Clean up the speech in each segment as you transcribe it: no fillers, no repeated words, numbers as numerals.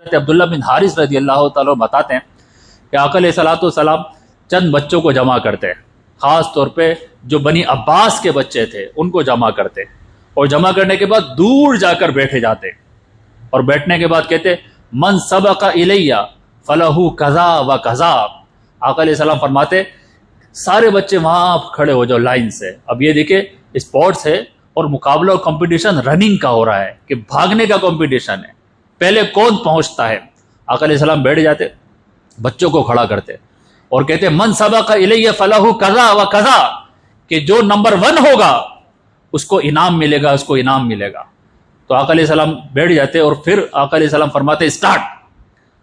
अब्दुल्ला बिन हारिस रज़ी अल्लाह ताला बताते हैं कि आका अलैहिस्सलातु वस्सलाम चंद बच्चों को जमा करते, ख़ास तौर पे जो बनी अब्बास के बच्चे थे उनको जमा करते, और जमा करने के बाद दूर जाकर बैठे जाते, और बैठने के बाद कहते मन सबका इलैया फलहू कज़ा व कज़ा। आका अलैहिस्सलाम फरमाते सारे बच्चे वहाँ खड़े हो जाओ लाइन से। अब ये देखिए स्पोर्ट्स है और मुकाबला और कंपटीशन रनिंग का हो रहा है कि भागने का कंपटीशन है, पहले कौन पहुंचता है। आका अलैहिस्सलाम बैठ जाते, बच्चों को खड़ा करते और कहते मन सबका इलैया फलहू कज़ा व कज़ा, कि जो नंबर 1 होगा उसको इनाम मिलेगा, उसको इनाम मिलेगा। तो आका अलैहिस्सलाम बैठ जाते और फिर आका अलैहिस्सलाम फरमाते स्टार्ट,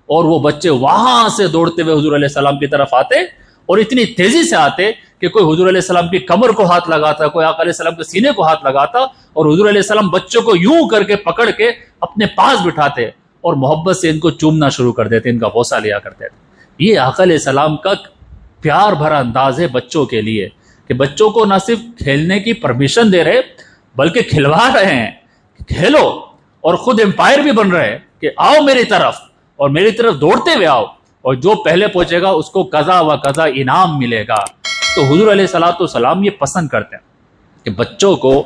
और वो बच्चे वहां से दौड़ते हुए हुजूर अलैहिस्सलाम की तरफ आते, और इतनी तेजी से आते कि कोई हुजूर अलैहिस्सलाम की कमर को हाथ लगाता, कोई आका अलैहिस्सलाम के सीने को हाथ लगाता, और हुजूर अलैहिस्सलाम बच्चों को यूं करके पकड़ के अपने पास बिठाते और मोहब्बत से इनको चूमना शुरू कर देते, इनका बोसा लिया करते थे। ये आका अलैहिस्सलाम का प्यार भरा अंदाज है बच्चों के लिए, कि बच्चों को न सिर्फ खेलने की परमिशन दे रहे बल्कि खिलवा रहे हैं, खेलो, और खुद एम्पायर भी बन रहे हैं कि आओ मेरी तरफ, और मेरी तरफ दौड़ते हुए आओ, और जो पहले पहुंचेगा उसको कज़ा व कज़ा इनाम मिलेगा। तो हुजूर अलैहिस्सलातु वस्सलाम ये पसंद करते हैं कि बच्चों को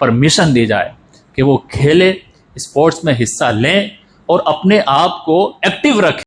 परमिशन दी जाए कि वो खेले, स्पोर्ट्स में हिस्सा लें और अपने आप को एक्टिव रखें।